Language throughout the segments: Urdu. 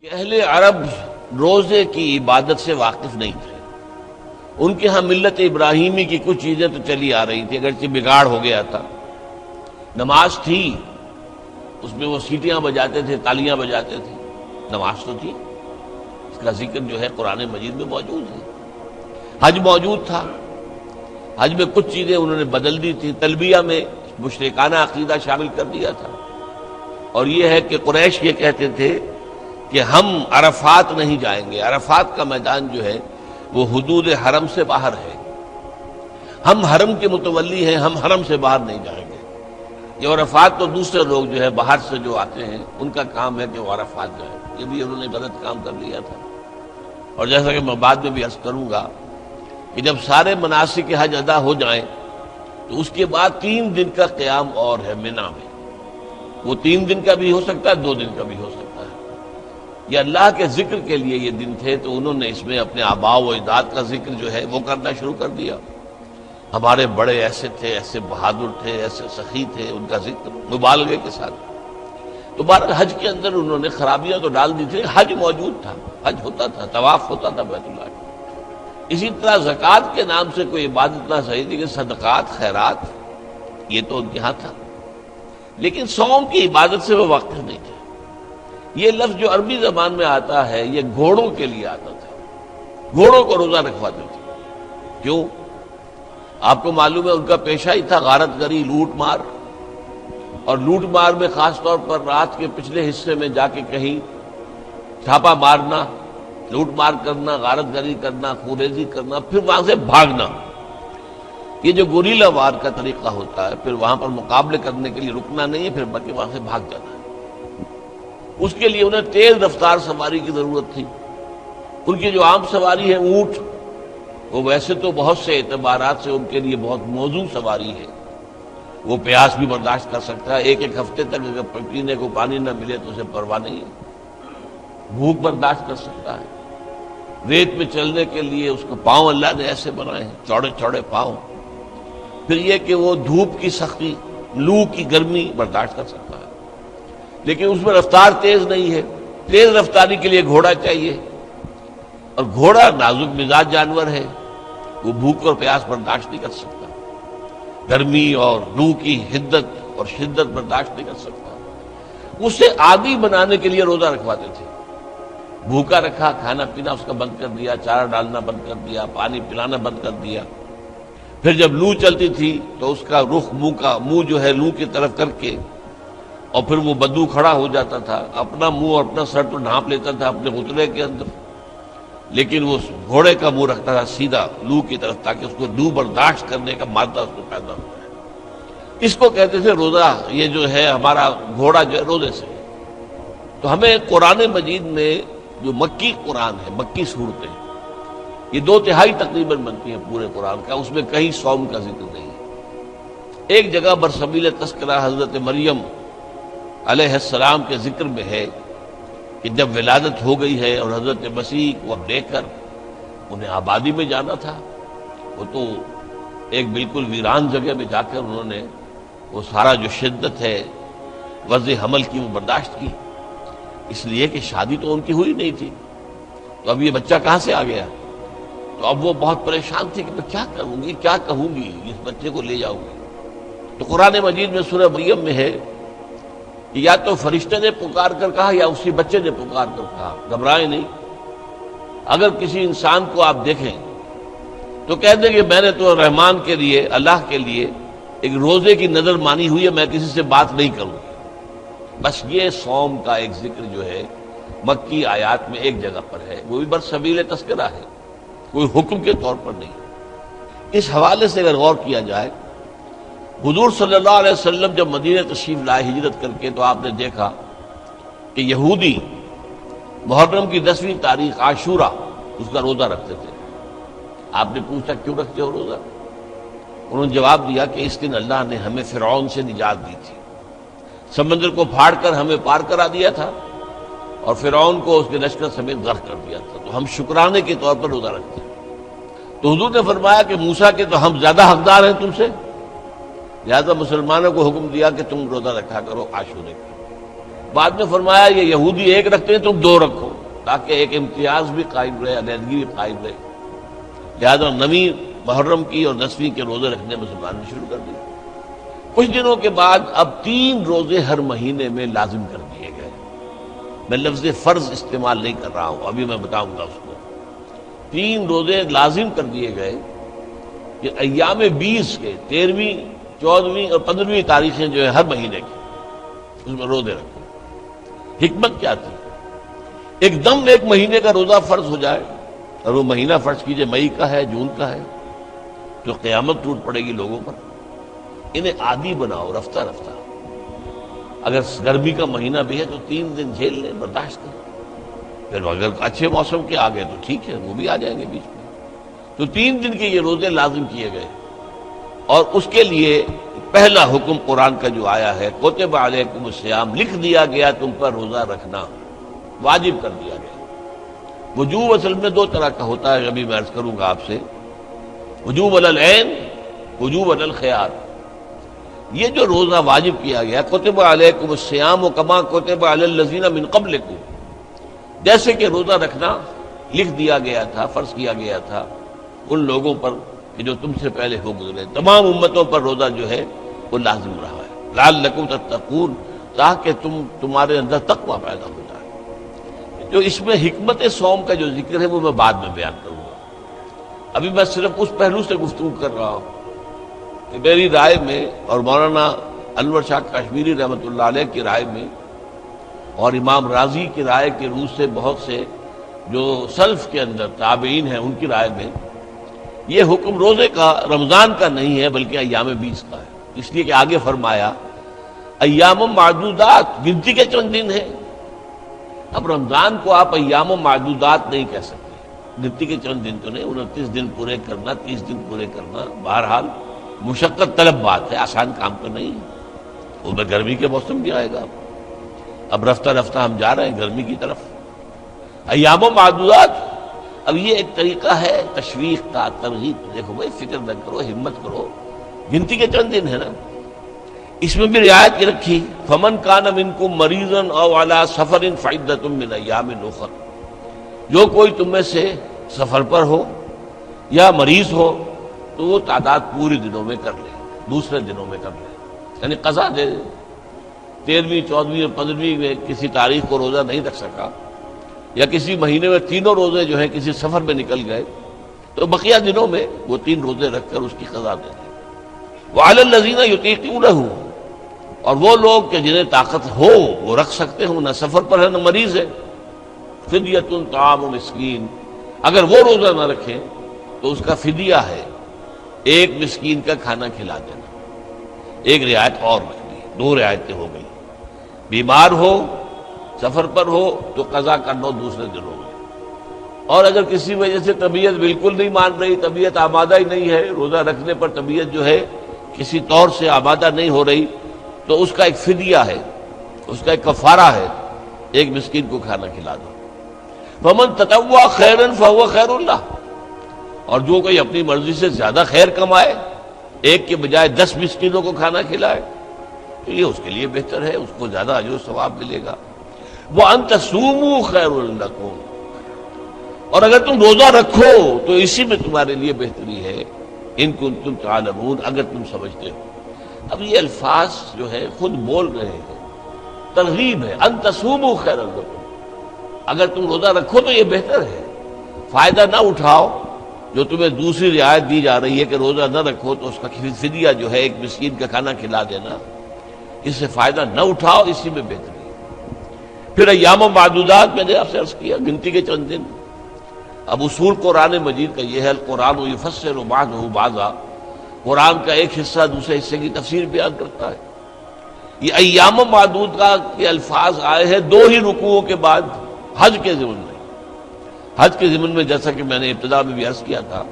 کہ اہل عرب روزے کی عبادت سے واقف نہیں تھے۔ ان کے ہاں ملت ابراہیمی کی کچھ چیزیں تو چلی آ رہی تھی، اگرچہ بگاڑ ہو گیا تھا۔ نماز تھی، اس میں وہ سیٹیاں بجاتے تھے، تالیاں بجاتے تھے، نماز تو تھی، اس کا ذکر جو ہے قرآن مجید میں موجود ہے۔ حج موجود تھا، حج میں کچھ چیزیں انہوں نے بدل دی تھی، تلبیہ میں مشرکانہ عقیدہ شامل کر دیا تھا، اور یہ ہے کہ قریش یہ کہتے تھے کہ ہم عرفات نہیں جائیں گے، عرفات کا میدان جو ہے وہ حدود حرم سے باہر ہے، ہم حرم کے متولی ہیں، ہم حرم سے باہر نہیں جائیں گے۔ یہ عرفات تو دوسرے لوگ جو ہے باہر سے جو آتے ہیں ان کا کام ہے کہ وہ عرفات جائیں، یہ بھی انہوں نے غلط کام کر لیا تھا۔ اور جیسا کہ میں بعد میں بھی عرض کروں گا کہ جب سارے مناسک حج ادا ہو جائیں تو اس کے بعد 3 دن کا قیام اور ہے منا میں، وہ 3 دن کا بھی ہو سکتا ہے، 2 دن کا بھی ہو سکتا ہے۔ یہ اللہ کے ذکر کے لیے یہ دن تھے، تو انہوں نے اس میں اپنے آباء و اجداد کا ذکر جو ہے وہ کرنا شروع کر دیا۔ ہمارے بڑے ایسے تھے، ایسے بہادر تھے، ایسے سخی تھے، ان کا ذکر مبالغے کے ساتھ۔ تو بہرحال حج کے اندر انہوں نے خرابیاں تو ڈال دی تھی، حج موجود تھا، حج ہوتا تھا، طواف ہوتا تھا بیت اللہ کا۔ اسی طرح زکوٰۃ کے نام سے کوئی عبادت نہ صحیح تھی کہ صدقات خیرات، یہ تو ان کے ہاں تھا، لیکن صوم کی عبادت سے وہ واقف نہیں تھے۔ یہ لفظ جو عربی زبان میں آتا ہے یہ گھوڑوں کے لیے آتا تھا، گھوڑوں کو روزہ رکھواتے تھے۔ کیوں؟ آپ کو معلوم ہے ان کا پیشہ ہی تھا غارت گری، لوٹ مار، اور لوٹ مار میں خاص طور پر رات کے پچھلے حصے میں جا کے کہیں چھاپا مارنا، لوٹ مار کرنا، غارت گری کرنا، خوریزی کرنا، پھر وہاں سے بھاگنا۔ یہ جو گوریلا وار کا طریقہ ہوتا ہے، پھر وہاں پر مقابلے کرنے کے لیے رکنا نہیں ہے، پھر بلکہ وہاں سے بھاگ جانا ہے۔ اس کے لیے انہیں تیز رفتار سواری کی ضرورت تھی۔ ان کی جو عام سواری ہے اونٹ، وہ ویسے تو بہت سے اعتبارات سے ان کے لیے بہت موزوں سواری ہے، وہ پیاس بھی برداشت کر سکتا ہے، ایک ہفتے تک اگر پینے کو پانی نہ ملے تو اسے پرواہ نہیں ہے، بھوک برداشت کر سکتا ہے۔ ریت میں چلنے کے لیے اس کو پاؤں اللہ نے ایسے بنائے ہیں، چوڑے چوڑے پاؤں۔ پھر یہ کہ وہ دھوپ کی سختی، لو کی گرمی برداشت کر سکتا ہے، لیکن اس میں رفتار تیز نہیں ہے۔ تیز رفتاری کے لیے گھوڑا چاہیے، اور گھوڑا نازک مزاج جانور ہے، وہ بھوک اور پیاس برداشت نہیں کر سکتا، گرمی اور لو کی حدت اور شدت برداشت نہیں کر سکتا۔ اسے عادی بنانے کے لیے روزہ رکھواتے تھے، بھوکا رکھا، کھانا پینا اس کا بند کر دیا، چارہ ڈالنا بند کر دیا، پانی پلانا بند کر دیا۔ پھر جب لو چلتی تھی تو اس کا رخ منہ جو ہے لو کی طرف کر کے، اور پھر وہ بدو کھڑا ہو جاتا تھا، اپنا منہ اور اپنا سر تو ڈھانپ لیتا تھا اپنے غسلے کے اندر، لیکن وہ گھوڑے کا منہ رکھتا تھا سیدھا لو کی طرف، تاکہ اس کو لو برداشت کرنے کا مادہ اس کو پیدا ہو جائے۔ اس کو کہتے تھے روزہ، یہ جو ہے ہمارا گھوڑا جو ہے روزے سے۔ تو ہمیں قرآن مجید میں جو مکی قرآن ہے، مکی صورتیں، یہ 2/3 تقریباً بنتی ہیں پورے قرآن کا، اس میں کہیں صوم کا ذکر نہیں ہے۔ ایک جگہ برسبیل تذکرہ حضرت مریم علیہ السلام کے ذکر میں ہے کہ جب ولادت ہو گئی ہے اور حضرت مسیح کو لے کر انہیں آبادی میں جانا تھا، وہ تو ایک بالکل ویران جگہ میں جا کر انہوں نے وہ سارا جو شدت ہے وضع حمل کی وہ برداشت کی، اس لیے کہ شادی تو ان کی ہوئی نہیں تھی، تو اب یہ بچہ کہاں سے آ گیا؟ تو اب وہ بہت پریشان تھی کہ میں کیا کروں گی، کیا کہوں گی، اس بچے کو لے جاؤں گی۔ تو قرآن مجید میں سورہ مریم میں ہے کہ یا تو فرشتے نے پکار کر کہا یا اسی بچے نے پکار کر کہا، گھبرائیں نہیں۔ اگر کسی انسان کو آپ دیکھیں تو کہہ دیں کہ میں نے تو رحمان کے لیے، اللہ کے لیے ایک روزے کی نظر مانی ہوئی ہے، میں کسی سے بات نہیں کروں۔ بس یہ صوم کا ایک ذکر جو ہے مکی آیات میں ایک جگہ پر ہے، وہ بھی برسبیل تذکرہ ہے، کوئی حکم کے طور پر نہیں۔ اس حوالے سے اگر غور کیا جائے، حضور صلی اللہ علیہ وسلم جب مدینہ تشریف لائے ہجرت کر کے، تو آپ نے دیکھا کہ یہودی محرم کی 10ویں تاریخ عاشورہ اس کا روزہ رکھتے تھے۔ آپ نے پوچھا کیوں رکھتے ہو روزہ؟ انہوں نے جواب دیا کہ اس دن اللہ نے ہمیں فرعون سے نجات دی تھی، سمندر کو پھاڑ کر ہمیں پار کرا دیا تھا، اور فرعون کو اس کے لشکر سمیت غرق کر دیا تھا، تو ہم شکرانے کے طور پر روزہ رکھتے ہیں۔ تو حضور نے فرمایا کہ موسیٰ کے تو ہم زیادہ حقدار ہیں تم سے، لہذا مسلمانوں کو حکم دیا کہ تم روزہ رکھا کرو عاشورے کا۔ بعد میں فرمایا یہ یہودی ایک رکھتے ہیں تم 2 رکھو۔ تاکہ ایک امتیاز بھی قائم رہے، علیحدگی بھی قائم رہے۔ لہٰذا 9 محرم کی اور 10ویں کے روزے رکھنے مسلمان نے شروع کر دیے۔ کچھ دنوں کے بعد اب 3 روزے ہر مہینے میں لازم کر دیے گئے۔ میں لفظ فرض استعمال نہیں کر رہا ہوں، ابھی میں بتاؤں گا اس کو۔ 3 روزے لازم کر دیے گئے کہ ایام 20 کے 13ویں 14ویں اور 15ویں تاریخیں جو ہے ہر مہینے کی، اس میں روزے رکھو۔ حکمت کیا تھی؟ ایک دم ایک مہینے کا روزہ فرض ہو جائے، اور وہ مہینہ فرض کیجئے مئی کا ہے، جون کا ہے، تو قیامت ٹوٹ پڑے گی لوگوں پر۔ انہیں عادی بناؤ رفتہ رفتہ۔ اگر گرمی کا مہینہ بھی ہے تو 3 دن جھیل لیں، برداشت کریں، پھر اگر اچھے موسم کے آ گئے تو ٹھیک ہے، وہ بھی آ جائیں گے بیچ میں۔ تو 3 دن کے یہ روزے لازم کیے گئے، اور اس کے لیے پہلا حکم قرآن کا جو آیا ہے، کتب علیکم الصیام، لکھ دیا گیا تم پر روزہ رکھنا، واجب کر دیا گیا۔ وجوب اصل میں 2 طرح کا ہوتا ہے، ابھی میں عرض کروں گا آپ سے۔ وجوب علی العین، وجوب علی الخیار۔ یہ جو روزہ واجب کیا گیا، کتب علیکم الصیام کما کتب علی الذین من قبلکم، جیسے کہ روزہ رکھنا لکھ دیا گیا تھا، فرض کیا گیا تھا ان لوگوں پر کہ جو تم سے پہلے ہو گزرے۔ تمام امتوں پر روزہ جو ہے وہ لازم رہا ہے، لعلکم تتقون، تاکہ تمہارے اندر تقویٰ پیدا ہو جائے۔ جو اس میں حکمت صوم کا جو ذکر ہے وہ میں بعد میں بیان کروں گا، ابھی میں صرف اس پہلو سے گفتگو کر رہا ہوں کہ میری رائے میں، اور مولانا انور شاہ کشمیری رحمۃ اللہ علیہ کی رائے میں، اور امام راضی کی رائے کے روح سے بہت سے جو سلف کے اندر تابعین ہیں ان کی رائے میں، یہ حکم روزے کا رمضان کا نہیں ہے بلکہ ایام 20 کا ہے، اس لیے کہ آگے فرمایا ایام معدودات، گنتی کے چند دن ہیں۔ اب رمضان کو آپ ایام معدودات نہیں کہہ سکتے، گنتی کے چند دن تو نہیں، 29 دن پورے کرنا، 30 دن پورے کرنا، بہرحال مشقت طلب بات ہے، آسان کام تو نہیں ہے۔ وہ میں گرمی کے موسم بھی آئے گا، اب رفتہ رفتہ ہم جا رہے ہیں گرمی کی طرف۔ ایام و معدودات، اب یہ ایک طریقہ ہے تشویق کا، ترغیب، دیکھو بھائی فکر نہ کرو، ہمت کرو، گنتی کے چند دن ہے نا۔ اس میں بھی رعایت کی رکھی، فمن کان منکم مریضا او علی سفر فعدۃ من ایام اخر، جو کوئی تم میں سے سفر پر ہو یا مریض ہو تو وہ تعداد پورے دنوں میں کر لے، دوسرے دنوں میں کر لے، یعنی قضا دے۔ 13ویں 14ویں اور 15ویں میں کسی تاریخ کو روزہ نہیں رکھ سکا، یا کسی مہینے میں 3 روزے جو ہیں کسی سفر میں نکل گئے، تو بقیہ دنوں میں وہ 3 روزے رکھ کر اس کی قضا دے دیں۔ وعلی الذین یطیقونہ، اور وہ لوگ کہ جنہیں طاقت ہو وہ رکھ سکتے ہوں، نہ سفر پر ہے نہ مریض ہے، فدیۃ طعام مسکین، اگر وہ روزہ نہ رکھیں تو اس کا فدیہ ہے 1 مسکین کا کھانا کھلا دینا۔ ایک رعایت اور رکھ دی، 2 رعایتیں ہو گئی، بیمار ہو، سفر پر ہو تو قضا کر لو دوسرے دنوں میں، اور اگر کسی وجہ سے طبیعت بالکل نہیں مان رہی، طبیعت آمادہ ہی نہیں ہے، روزہ رکھنے پر طبیعت جو ہے کسی طور سے آمادہ نہیں ہو رہی، تو اس کا ایک فدیہ ہے، اس کا ایک کفارہ ہے، 1 مسکین کو کھانا کھلا دو۔ فمن تطوع خیرا فهو خیر اللہ، اور جو کوئی اپنی مرضی سے زیادہ خیر کمائے، 1 کے بجائے 10 مسکینوں کو کھانا کھلائے، تو یہ اس کے لیے بہتر ہے، اس کو زیادہ اجر و ثواب ملے گا۔ وَأَن تَصُومُوا خَيْرٌ لَكُمْ، اور اگر تم روزہ رکھو تو اسی میں تمہارے لیے بہتری ہے، ان کنتم تعلمون، اگر تم سمجھتے ہو۔ اب یہ الفاظ جو ہے خود بول رہے ہیں، ترغیب ہے، ان تصوموا خیر لکم، اگر تم روزہ رکھو تو یہ بہتر ہے، فائدہ نہ اٹھاؤ جو تمہیں دوسری رعایت دی جا رہی ہے کہ روزہ نہ رکھو تو اس کا فدیہ جو ہے 1 مسکین کا کھانا کھلا دینا، اس سے فائدہ نہ اٹھاؤ، اسی میں بہتری ہے۔ پھر ایام و معدودات میں نے آپ سے عرض کیا، گنتی کے چند دن۔ اب اصول قرآن مجید کا یہ ہے، القرآن یفسر بعضہ بعضا، قرآن کا ایک حصہ دوسرے حصے کی تفسیر بیان کرتا ہے۔ یہ ایام و معدود کا کے الفاظ آئے ہیں 2 ہی رکوعوں کے بعد حج کے ضمن میں۔ حج کے ضمن میں جیسا کہ میں نے ابتدا میں بھی عرض کیا تھا،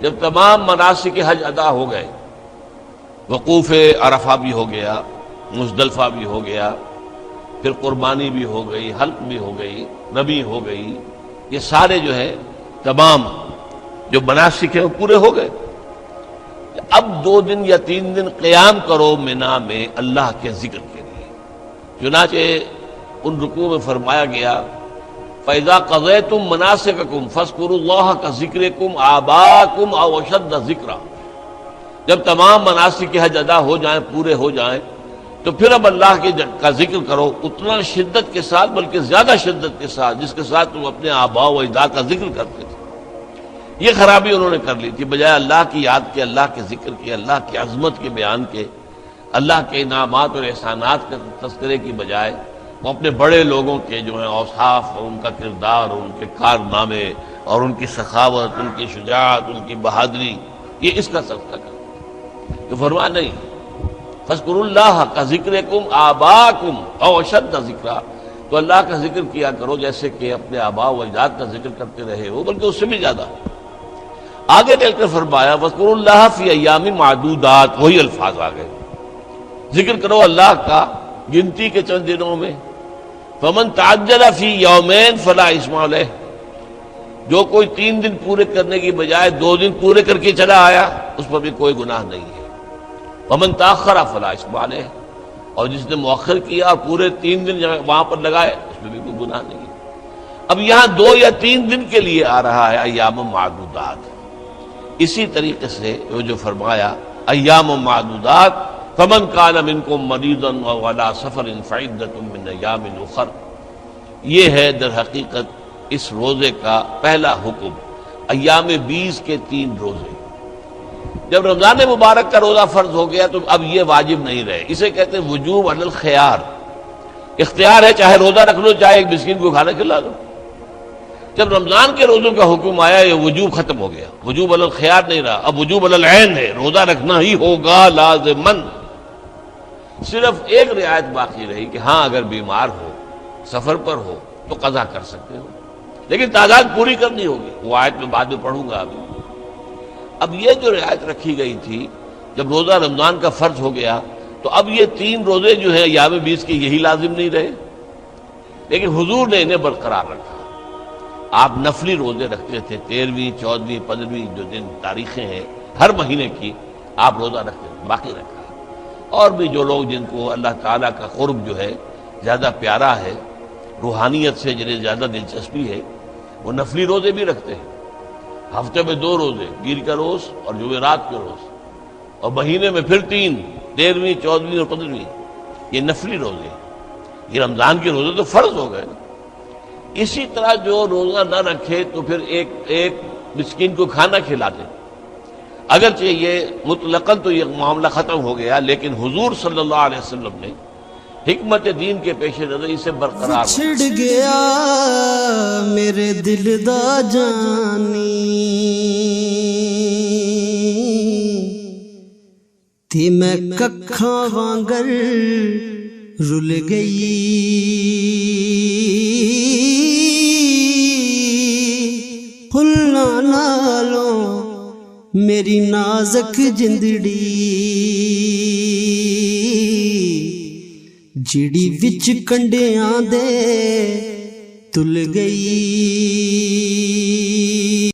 جب تمام مناسک حج ادا ہو گئے، وقوف عرفہ بھی ہو گیا، مزدلفہ بھی ہو گیا، پھر قربانی بھی ہو گئی، حلق بھی ہو گئی، رمی ہو گئی، یہ سارے جو ہے تمام جو مناسک ہیں وہ پورے ہو گئے۔ اب 2 دن یا 3 دن قیام کرو منا میں اللہ کے ذکر کے لیے، چنانچہ ان رکوع میں فرمایا گیا فَإِذَا قَضَيْتُم مَّنَاسِكَكُمْ فَاذْكُرُوا اللَّهَ كَذِكْرِكُمْ آبَاءَكُمْ أَوْ أَشَدَّ ذِكْرًا۔ جب تمام مناسک کے حج ادا ہو جائیں، پورے ہو جائیں، تو پھر اب اللہ کا ذکر کرو اتنا شدت کے ساتھ، بلکہ زیادہ شدت کے ساتھ جس کے ساتھ تم اپنے آباء و اجداد کا ذکر کرتے تھے۔ یہ خرابی انہوں نے کر لی تھی، بجائے اللہ کی یاد کے، اللہ کے ذکر کے، اللہ کی عظمت کے بیان کے، اللہ کے انعامات اور احسانات کے تذکرے کی بجائے وہ اپنے بڑے لوگوں کے جو ہیں اوصاف اور ان کا کردار اور ان کے کارنامے اور ان کی سخاوت، ان کی شجاعت، ان کی بہادری، یہ اس کا تذکرہ کرتے۔ تو فرمایا نہیں، فاذکروا اللہ کذکرکم آباءکم او اشد ذکرا، تو اللہ کا ذکر کیا کرو جیسے کہ اپنے آباء و اجداد کا ذکر کرتے رہے ہو، بلکہ اس سے بھی زیادہ۔ آگے چل کر فرمایا وَاذْكُرُوا اللَّهَ فِي أَيَّامٍ مَّعْدُودَاتٍ، وہی الفاظ آ گئے، ذکر کرو اللہ کا گنتی کے چند دنوں میں۔ فَمَن تَعَجَّلَ فِي يَوْمَيْنِ فَلَا إِثْمَ عَلَيْهِ، جو کوئی 3 دن پورے کرنے کی بجائے 2 دن پورے کر کے چلا آیا، اس پر بھی کوئی گناہ نہیں ہے۔ وَمَن تَأَخَّرَ فَلَا إِثْمَ عَلَيْهِ، اور جس نے مؤخر کیا اور پورے 3 دن وہاں پر لگائے، اس میں بھی کوئی گناہ نہیں ہے۔ اب یہاں 2 یا 3 دن کے لیے آ رہا ہے ایام معدودات، اسی طریقے سے وہ جو فرمایا ایام معدودات، فمن کان منکم مریضا او علی سفر فعدۃ من ایام اخر، یہ ہے در حقیقت اس روزے کا پہلا حکم، ایام 20 کے 3 روزے۔ جب رمضان مبارک کا روزہ فرض ہو گیا تو اب یہ واجب نہیں رہے، اسے کہتے ہیں وجوب علی الخیار، اختیار ہے، چاہے روزہ رکھ لو، چاہے ایک مسکین کو کھانا کھلا دو۔ جب رمضان کے روزوں کا حکم آیا یہ وجوب ختم ہو گیا، وجوب علی الخیار نہیں رہا، اب وجوب علی العین ہے، روزہ رکھنا ہی ہوگا لازماً۔ صرف ایک رعایت باقی رہی کہ ہاں اگر بیمار ہو، سفر پر ہو تو قضا کر سکتے ہو، لیکن تعداد پوری کرنی ہوگی، وہ آیت میں بعد میں پڑھوں گا ابھی۔ اب یہ جو رعایت رکھی گئی تھی جب روزہ رمضان کا فرض ہو گیا تو اب یہ 3 روزے جو ہیں ایام 20 کے یہی لازم نہیں رہے، لیکن حضور نے انہیں برقرار رکھا۔ آپ نفلی روزے رکھتے تھے، 13ویں، 14ویں، 15ویں جو دن تاریخیں ہیں ہر مہینے کی آپ روزہ رکھتے تھے، باقی رکھا۔ اور بھی جو لوگ جن کو اللہ تعالیٰ کا قرب جو ہے زیادہ پیارا ہے، روحانیت سے جنہیں زیادہ دلچسپی ہے، وہ نفلی روزے بھی رکھتے ہیں، ہفتے میں 2 روزے، پیر کا روز اور جمعرات کے روز، اور مہینے میں پھر 3، 13ویں، 14ویں اور 15ویں، یہ نفلی روزے۔ یہ رمضان کے روزے تو فرض ہو گئے نا۔ اسی طرح جو روزہ نہ رکھے تو پھر ایک مسکین کو کھانا کھلا دے، اگرچہ یہ مطلقاً تو یہ معاملہ ختم ہو گیا، لیکن حضور صلی اللہ علیہ وسلم نے حکمت دین کے پیش نظر اسے برقرار رکھا۔ چھڑ گیا میرے دل دا جانی تے میں ککھاں وانگر رل گئی، پھلاں نالوں میری نازک جندڑی جڑی وچ کنڈیاں دے تل گئی۔